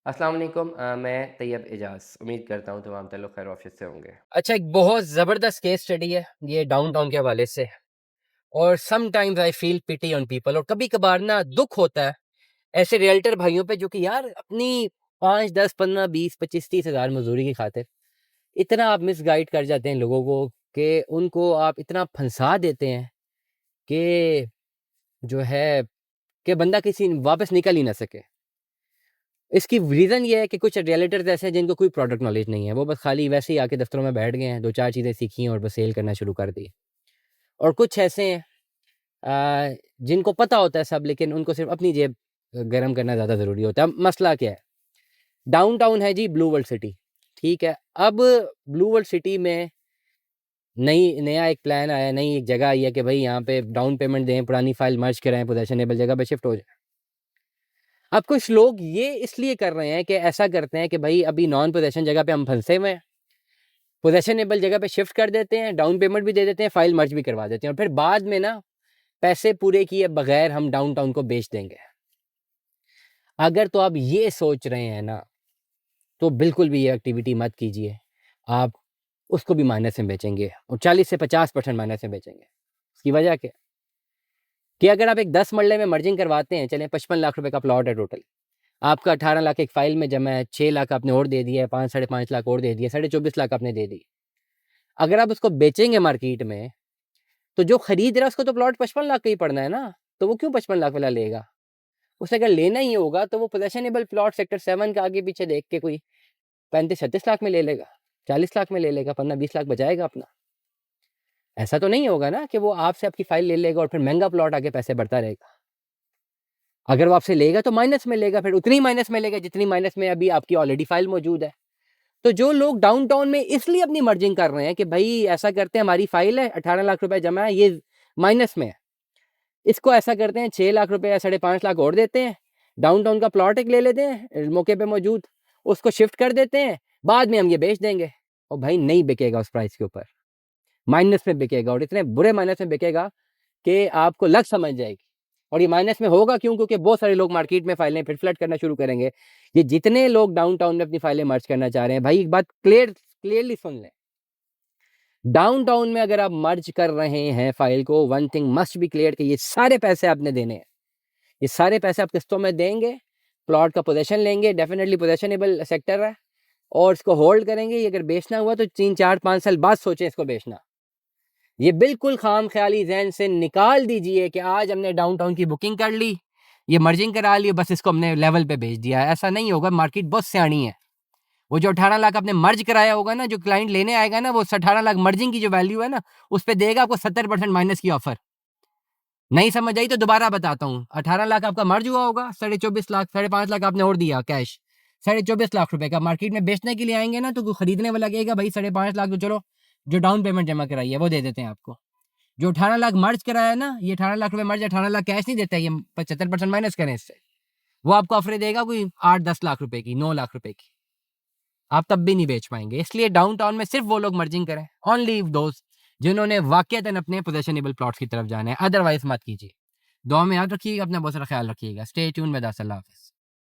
अस्सलाम वालेकुम मैं तैयब एजाज उम्मीद करता हूँ तमाम ताल्लुक खैर ऑफिस से होंगे। अच्छा, एक बहुत ज़बरदस्त केस स्टडी है ये डाउनटाउन के हवाले से। और sometimes I feel pity on people, और कभी-कभार ना दुःख होता है ऐसे रियल्टर भाइयों पे जो कि यार अपनी 5, 10, 15, 20, 25, 30 हज़ार मज़दूरी की खातिर इतना आप मिसगाइड कर जाते हैं लोगों को कि उनको आप इतना फंसा देते हैं कि जो है कि बंदा किसी वापस निकल ही ना सके। इसकी रीज़न ये है कि कुछ रियल्टर्स ऐसे हैं जिनको कोई प्रोडक्ट नॉलेज नहीं है। वो बस खाली वैसे ही आके दफ्तरों में बैठ गए हैं, 2-4 चीज़ें सीखी हैं और बस सेल करना शुरू कर दी। और कुछ ऐसे हैं जिनको पता होता है सब, लेकिन उनको सिर्फ अपनी जेब गर्म करना ज़्यादा ज़रूरी होता है। अब मसला क्या है? डाउनटाउन है जी ब्लू वर्ल्ड सिटी, ठीक है? अब ब्लू वर्ल्ड सिटी में नया एक प्लान आया, नई एक जगह आई है कि भई यहाँ पे डाउन पेमेंट दें, पुरानी फाइल मर्ज कराएँ, पोजेशनेबल जगह पे शिफ्ट हो जाएँ। अब कुछ लोग ये इसलिए कर रहे हैं कि ऐसा करते हैं कि भई अभी नॉन पोजेशन जगह पे हम फँसे हुए हैं, पोजेशनेबल जगह पे शिफ्ट कर देते हैं, डाउन पेमेंट भी दे देते हैं, फाइल मर्ज भी करवा देते हैं और फिर बाद में ना पैसे पूरे किए बगैर हम डाउनटाउन को बेच देंगे। अगर तो आप ये सोच रहे हैं ना, तो बिल्कुल भी ये एक्टिविटी मत कीजिए। आप उसको भी माइनस में बेचेंगे और 40 से 50% माइनस में बेचेंगे। इसकी वजह क्या है? कि अगर आप एक 10 मरले में मर्जिंग करवाते हैं, चलें 55 लाख रुपए का प्लॉट है टोटल। आपका 18 लाख एक फाइल में जमा है, 6 लाख आपने और दे दिया है, 5 साढ़े 5 लाख और दे दिए, साढ़े 24 लाख आपने दे दी। अगर आप उसको बेचेंगे मार्केट में, तो जो खरीद रहा है उसको तो प्लॉट 55 लाख का ही पड़ना है ना, तो वो क्यों 55 लाख वाला लेगा? उसे अगर लेना ही होगा तो वो पोजेशनेबल प्लॉट सेक्टर 7 का आगे पीछे देख के कोई 35-36 लाख में ले लेगा, 40 लाख में ले लेगा, 15-20 लाख बचाएगा अपना। ऐसा तो नहीं होगा ना कि वो आपसे आपकी फाइल ले लेगा और फिर महंगा प्लॉट आके पैसे बढ़ता रहेगा। अगर वो आपसे लेगा तो माइनस में लेगा, फिर उतनी माइनस में लेगा जितनी माइनस में अभी आपकी ऑलरेडी फाइल मौजूद है। तो जो लोग डाउनटाउन में इसलिए अपनी मर्जिंग कर रहे हैं कि भाई ऐसा करते हैं, हमारी फाइल है 18 लाख रुपए जमा है, ये माइनस में है, इसको ऐसा करते हैं 6 लाख रुपए या 5.5 लाख और देते हैं, डाउनटाउन का प्लॉट एक ले लेते हैं मौके पे मौजूद, उसको शिफ्ट कर देते हैं, बाद में हम ये बेच देंगे। और भाई नहीं बिकेगा उस प्राइस के ऊपर, माइनस में बिकेगा और इतने बुरे माइनस में बिकेगा कि आपको लग समझ जाएगी। और ये माइनस में होगा क्यों? क्योंकि बहुत सारे लोग मार्केट में फाइलें फिर फ्लड करना शुरू करेंगे। ये जितने लोग डाउनटाउन में अपनी फाइलें मर्ज करना चाह रहे हैं, भाई एक बात क्लियरली सुन लें। डाउनटाउन में अगर आप मर्ज कर रहे हैं फाइल को, one thing must be clear कि ये सारे पैसे आपने देने हैं। ये सारे पैसे आप किस्तों में देंगे, प्लॉट का पोजेशन लेंगे, डेफिनेटली पोजेशनेबल सेक्टर है, और इसको होल्ड करेंगे। ये अगर बेचना हुआ तो 3, 4, 5 साल बाद सोचें इसको बेचना। ये बिल्कुल खाम ख्याली जहन से निकाल दीजिए कि आज हमने डाउनटाउन की बुकिंग कर ली, ये मर्जिंग करा ली, बस इसको हमने लेवल पे भेज दिया। ऐसा नहीं होगा, मार्केट बहुत सियानी है। वो जो 18 लाख आपने मर्ज कराया होगा ना, जो क्लाइंट लेने आएगा ना, वो 18 लाख मर्जिंग की जो वैल्यू है ना, उस पर देगा आपको 70% माइनस की ऑफर। नहीं समझ आई तो दोबारा बताता हूँ। 18 लाख आपका मर्ज हुआ होगा, 24.5 लाख, 5.5 लाख आपने और दिया कैश, 24.5 लाख रुपए का मार्केट में बेचने के लिए आएंगे ना, तो कोई खरीदने वाला कहेगा भाई 5.5 लाख तो चलो जो डाउन पेमेंट जमा कराई है वो दे देते हैं आपको। जो 18 लाख मर्ज कराया ना, ये 18 लाख रुपए मर्ज, 18 लाख कैश नहीं देता, ये 75% माइनस करें इससे, वो आपको ऑफर देगा कोई 8-10 लाख रुपए की, 9 लाख रुपए की। आप तब भी नहीं बेच पाएंगे। इसलिए डाउनटाउन में सिर्फ वो लोग मर्जिंग करें, ओनली दोस्त जिन्होंने वाकईतन अपने पोजेशनेबल प्लॉट्स की तरफ जाना है, अदरवाइज मत कीजिए। दुआ में याद रखिएगा, अपना बहुत सारा ख्याल रखिएगा। स्टे ट्यून में। अल्लाह हाफिज़।